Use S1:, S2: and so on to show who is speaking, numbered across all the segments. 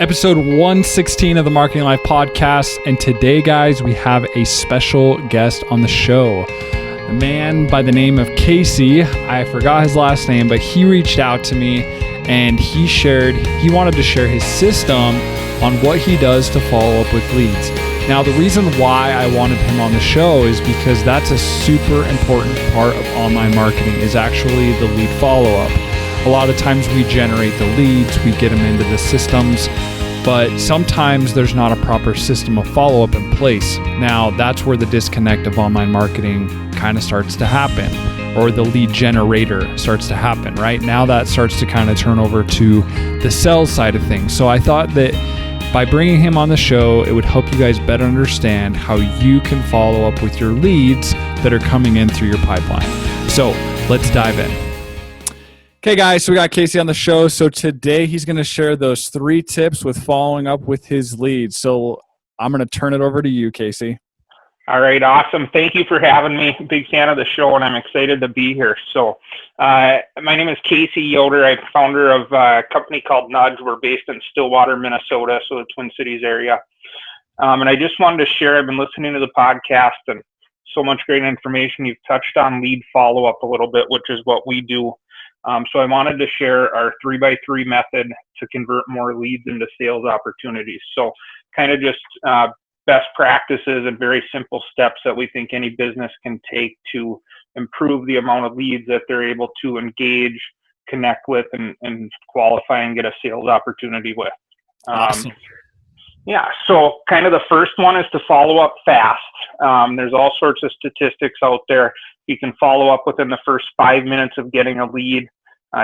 S1: Episode 116 of the Marketing Life podcast. And today, guys, we have a special guest on the show. A man by the name of Casey. I forgot his last name, but he reached out to me and he wanted to share his system on what he does to follow up with leads. Now, the reason why I wanted him on the show is because that's a super important part of online marketing is actually the lead follow-up. A lot of times we generate the leads, we get them into the systems, but sometimes there's not a proper system of follow-up in place. Now, that's where the disconnect of online marketing kind of starts to happen, or the lead generator starts to happen, right? Now that starts to kind of turn over to the sales side of things. So I thought that by bringing him on the show, it would help you guys better understand how you can follow up with your leads that are coming in through your pipeline. So let's dive in. Okay, guys, so we got Casey on the show. So today he's going to share those 3 tips with following up with his leads. So I'm going to turn it over to you, Casey.
S2: All right, awesome. Thank you for having me. Big fan of the show, and I'm excited to be here. So my name is Casey Yoder. I'm founder of a company called Nudge. We're based in Stillwater, Minnesota, so the Twin Cities area. And I just wanted to share, I've been listening to the podcast and so much great information. You've touched on lead follow-up a little bit, which is what we do. So I wanted to share our 3x3 method to convert more leads into sales opportunities. So kind of just best practices and very simple steps that we think any business can take to improve the amount of leads that they're able to engage, connect with, and qualify and get a sales opportunity with.
S1: Awesome.
S2: Yeah, so kind of the first one is to follow up fast. There's all sorts of statistics out there. You can follow up within the first 5 minutes of getting a lead.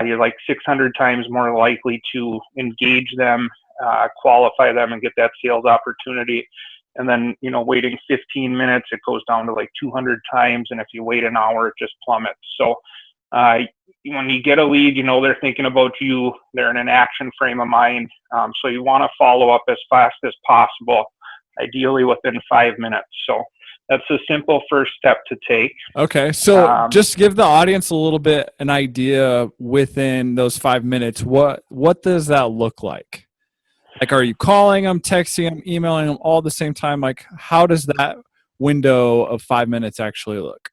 S2: You're like 600 times more likely to engage them, qualify them, and get that sales opportunity. And then, waiting 15 minutes, it goes down to like 200 times. And if you wait an hour, it just plummets. So when you get a lead, they're thinking about you. They're in an action frame of mind. So you want to follow up as fast as possible, ideally within 5 minutes. So that's a simple first step to take.
S1: Okay. So just give the audience a little bit an idea within those 5 minutes. What does that look like? Like, are you calling them, texting them, emailing them all at the same time? Like, how does that window of 5 minutes actually look?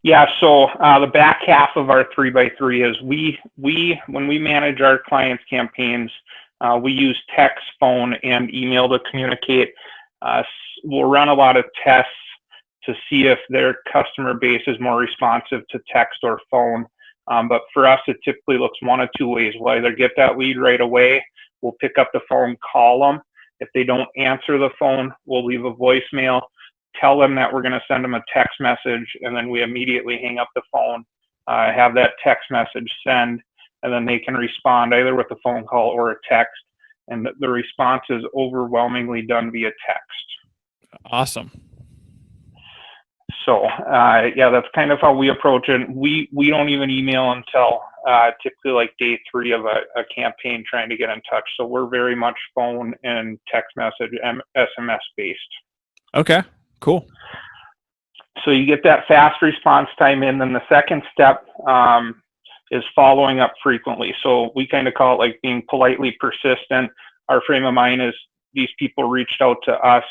S2: Yeah. So the back half of our 3x3 is we when we manage our clients' campaigns, we use text, phone, and email to communicate. We'll run a lot of tests to see if their customer base is more responsive to text or phone. But for us, it typically looks one of 2 ways. We'll either get that lead right away. We'll pick up the phone, call them. If they don't answer the phone, we'll leave a voicemail, tell them that we're going to send them a text message, and then we immediately hang up the phone, have that text message send, and then they can respond either with a phone call or a text. And the response is overwhelmingly done via text.
S1: Awesome.
S2: So, that's kind of how we approach it. We don't even email until typically like day 3 of a campaign trying to get in touch. So we're very much phone and text message, SMS based.
S1: Okay, cool.
S2: So you get that fast response time in. Then the second step is following up frequently. So we kind of call it like being politely persistent. Our frame of mind is these people reached out to us.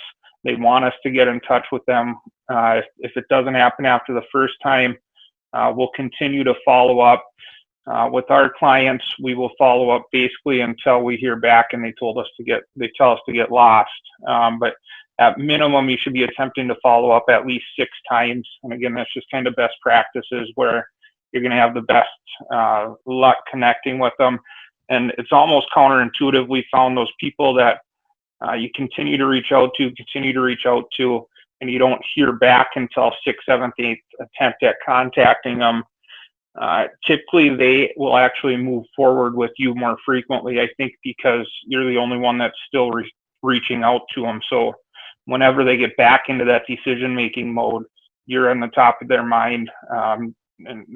S2: They want us to get in touch with them. If it doesn't happen after the first time, we'll continue to follow up. With our clients, we will follow up basically until we hear back and they tell us to get lost. But at minimum, you should be attempting to follow up at least 6 times. And again, that's just kind of best practices where you're going to have the best luck connecting with them. And it's almost counterintuitive. We found those people that you continue to reach out to, and you don't hear back until 6th, 7th, 8th attempt at contacting them. Typically, they will actually move forward with you more frequently, I think, because you're the only one that's still reaching out to them. So whenever they get back into that decision-making mode, you're on the top of their mind, and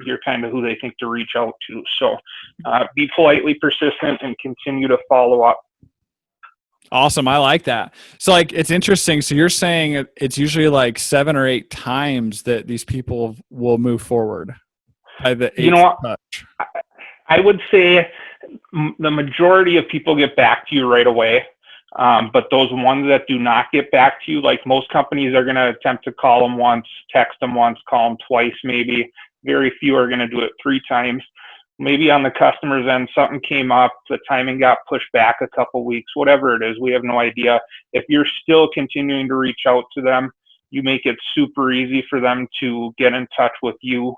S2: you're kind of who they think to reach out to. So be politely persistent and continue to follow up.
S1: Awesome. I like that. So it's interesting. So you're saying it's usually like 7 or 8 times that these people will move forward by the 8th touch.
S2: I would say the majority of people get back to you right away. But those ones that do not get back to you, like most companies are going to attempt to call them once, text them once, call them twice, maybe. Very few are going to do it 3 times. Maybe on the customer's end, something came up, the timing got pushed back a couple weeks, whatever it is, we have no idea. If you're still continuing to reach out to them, you make it super easy for them to get in touch with you.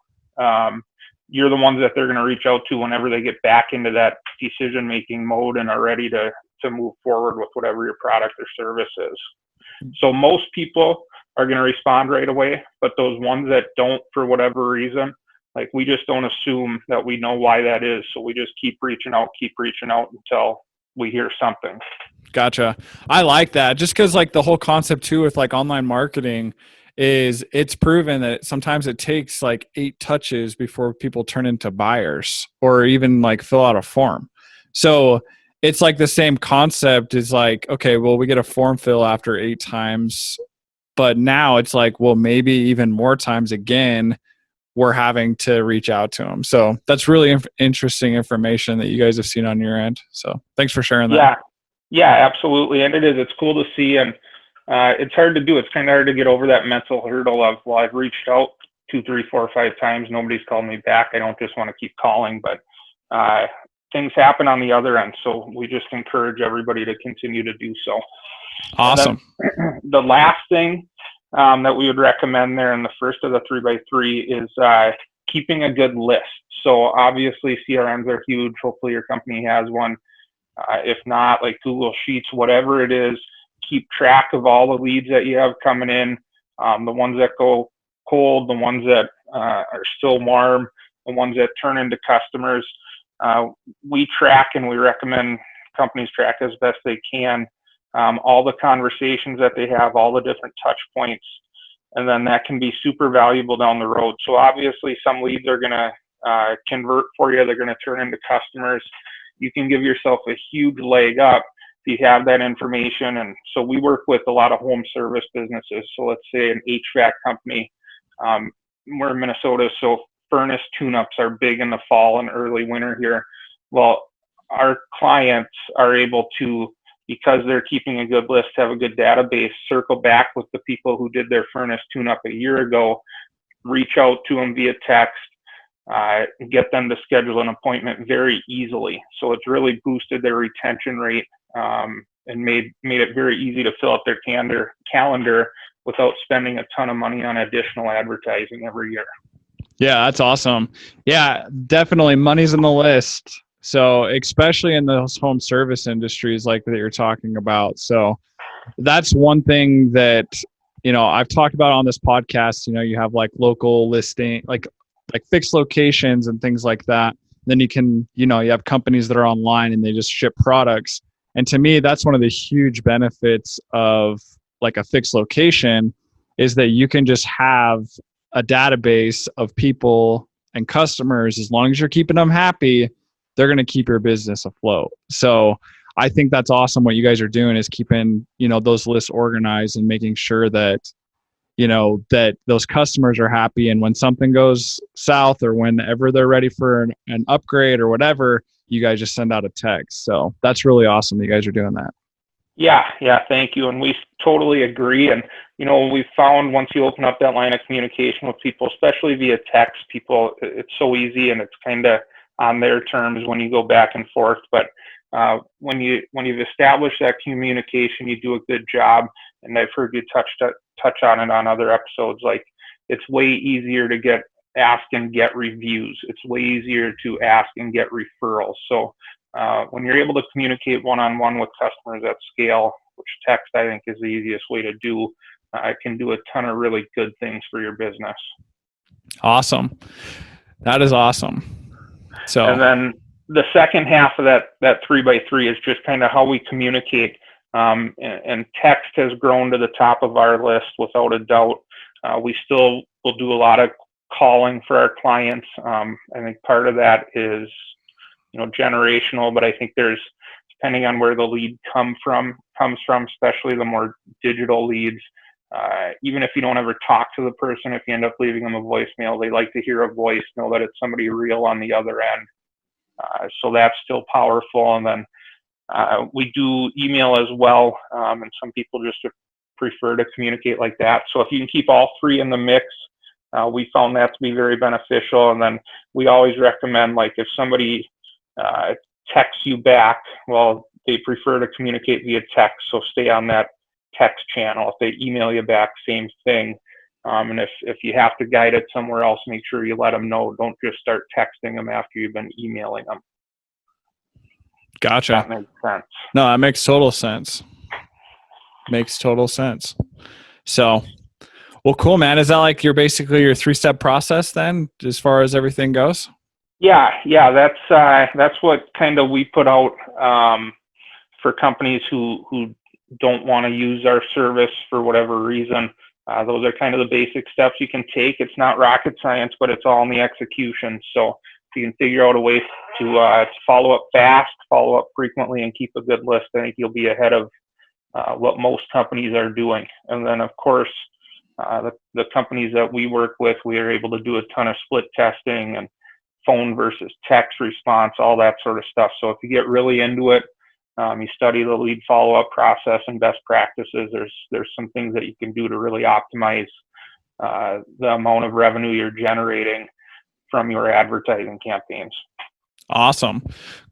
S2: You're the ones that they're going to reach out to whenever they get back into that decision-making mode and are ready to move forward with whatever your product or service is. So most people are going to respond right away, but those ones that don't, for whatever reason, like, we just don't assume that we know why that is. So we just keep reaching out until we hear something.
S1: Gotcha. I like that, just because like the whole concept too with like online marketing is it's proven that sometimes it takes like 8 touches before people turn into buyers or even like fill out a form. So it's like the same concept is like, okay, well, we get a form fill after 8 times, but now it's like, well, maybe even more times again, we're having to reach out to them. So that's really interesting information that you guys have seen on your end. So thanks for sharing that.
S2: Yeah, absolutely. And it is, it's cool to see. And it's hard to do. It's kind of hard to get over that mental hurdle of, well, I've reached out 2, 3, 4, 5 times. Nobody's called me back. I don't just want to keep calling, but things happen on the other end. So we just encourage everybody to continue to do so.
S1: Awesome.
S2: The last thing that we would recommend there in the first of the 3x3 is keeping a good list. So obviously CRMs are huge. Hopefully your company has one. If not, like Google Sheets, whatever it is, keep track of all the leads that you have coming in, the ones that go cold, the ones that are still warm, the ones that turn into customers. We track, and we recommend companies track as best they can, all the conversations that they have, all the different touch points, and then that can be super valuable down the road. So obviously some leads are going to convert for you. They're going to turn into customers. You can give yourself a huge leg up if you have that information. And so we work with a lot of home service businesses. So let's say an HVAC company. We're in Minnesota, so furnace tune-ups are big in the fall and early winter here. Well, our clients are able to, because they're keeping a good list, have a good database, circle back with the people who did their furnace tune-up a year ago, reach out to them via text, get them to schedule an appointment very easily. So it's really boosted their retention rate and made it very easy to fill out their calendar without spending a ton of money on additional advertising every year.
S1: Yeah, that's awesome. Yeah, definitely money's in the list. So especially in those home service industries like that you're talking about. So that's one thing that, I've talked about on this podcast. You have like local listing, like fixed locations and things like that. Then you can, you have companies that are online and they just ship products. And to me, that's one of the huge benefits of like a fixed location is that you can just have a database of people and customers. As long as you're keeping them happy, they're going to keep your business afloat. So I think that's awesome. What you guys are doing is keeping, those lists organized and making sure that, that those customers are happy. And when something goes south or whenever they're ready for an upgrade or whatever, you guys just send out a text. So that's really awesome that you guys are doing that.
S2: Yeah, thank you. And we totally agree. And, we've found once you open up that line of communication with people, especially via text, it's so easy and it's kind of on their terms when you go back and forth. But when you've established that communication, you do a good job. And I've heard you touch on it on other episodes. Like, it's way easier to ask and get reviews. It's way easier to ask and get referrals. So when you're able to communicate one-on-one with customers at scale, which text I think is the easiest way to do, it can do a ton of really good things for your business.
S1: Awesome. That is awesome. So,
S2: and then the second half of that 3x3 is just kind of how we communicate. And text has grown to the top of our list without a doubt. We still will do a lot of calling for our clients. I think part of that is, generational, but I think there's, depending on where the lead comes from, especially the more digital leads, even if you don't ever talk to the person, if you end up leaving them a voicemail, they like to hear a voice, know that it's somebody real on the other end. So that's still powerful. And then We do email as well, and some people just prefer to communicate like that. So if you can keep all three in the mix, we found that to be very beneficial. And then we always recommend, like, if somebody texts you back, well, they prefer to communicate via text, so stay on that text channel. If they email you back, same thing. And if you have to guide it somewhere else, make sure you let them know. Don't just start texting them after you've been emailing them.
S1: Gotcha.
S2: That makes sense.
S1: No, that makes total sense. Makes total sense. So, well, cool, man. Is that like your 3-step process then, as far as everything goes?
S2: Yeah. That's what kind of we put out for companies who don't want to use our service for whatever reason. Those are kind of the basic steps you can take. It's not rocket science, but it's all in the execution. So if you can figure out a way to follow up fast, follow up frequently, and keep a good list, I think you'll be ahead of what most companies are doing. And then, of course, the companies that we work with, we are able to do a ton of split testing and phone versus text response, all that sort of stuff. So if you get really into it, you study the lead follow-up process and best practices, there's some things that you can do to really optimize the amount of revenue you're generating from your advertising campaigns.
S1: Awesome.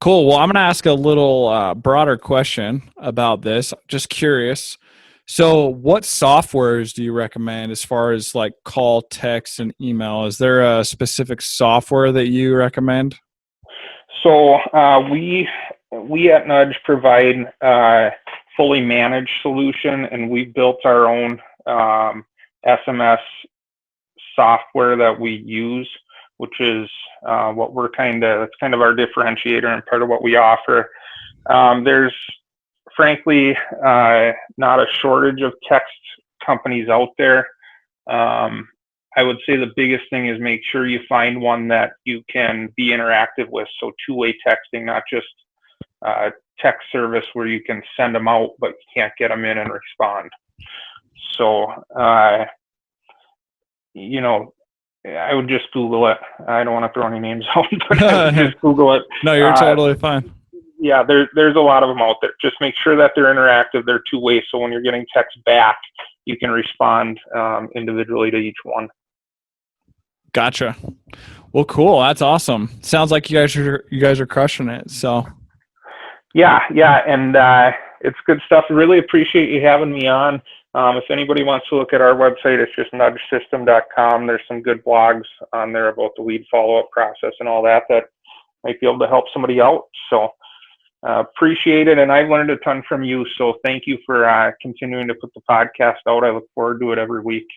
S1: Cool. Well, I'm going to ask a little broader question about this. Just curious. So what softwares do you recommend as far as like call, text, and email? Is there a specific software that you recommend?
S2: So we at Nudge provide a fully managed solution, and we've built our own SMS software that we use, which is what we're it's kind of our differentiator and part of what we offer. There's frankly not a shortage of text companies out there. I would say the biggest thing is make sure you find one that you can be interactive with. So two-way texting, not just text service where you can send them out, but you can't get them in and respond. So, I would just Google it. I don't want to throw any names out, but I would just Google it.
S1: No, you're totally fine.
S2: Yeah, there's a lot of them out there. Just make sure that they're interactive, they're two-way, so when you're getting text back, you can respond individually to each one.
S1: Gotcha. Well, cool. That's awesome. Sounds like you guys are crushing it. So.
S2: Yeah, and it's good stuff. Really appreciate you having me on. If anybody wants to look at our website, it's just nudgesystem.com. There's some good blogs on there about the lead follow-up process and all that might be able to help somebody out. So appreciate it, and I've learned a ton from you. So thank you for continuing to put the podcast out. I look forward to it every week.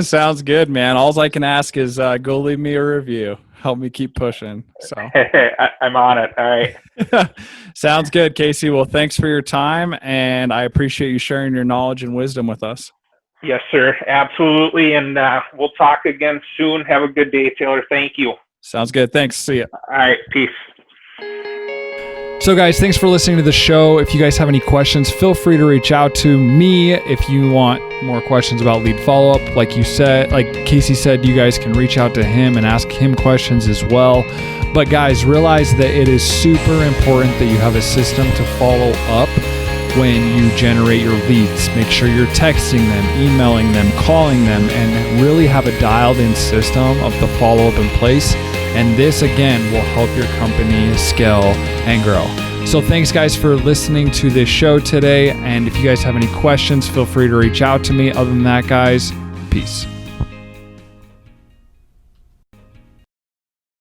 S1: Sounds good, man. All I can ask is go leave me a review. Help me keep pushing. So
S2: I'm on it. All right.
S1: Sounds good, Casey. Well, thanks for your time, and I appreciate you sharing your knowledge and wisdom with us.
S2: Yes, sir. Absolutely. And we'll talk again soon. Have a good day, Taylor. Thank you.
S1: Sounds good. Thanks. See ya.
S2: All right. Peace.
S1: So guys, thanks for listening to the show. If you guys have any questions, feel free to reach out to me. If you want more questions about lead follow-up, like Casey said, you guys can reach out to him and ask him questions as well. But guys, realize that it is super important that you have a system to follow up when you generate your leads. Make sure you're texting them, emailing them, calling them, and really have a dialed-in system of the follow-up in place. And this, again, will help your company scale and grow. So thanks, guys, for listening to this show today. And if you guys have any questions, feel free to reach out to me. Other than that, guys, peace.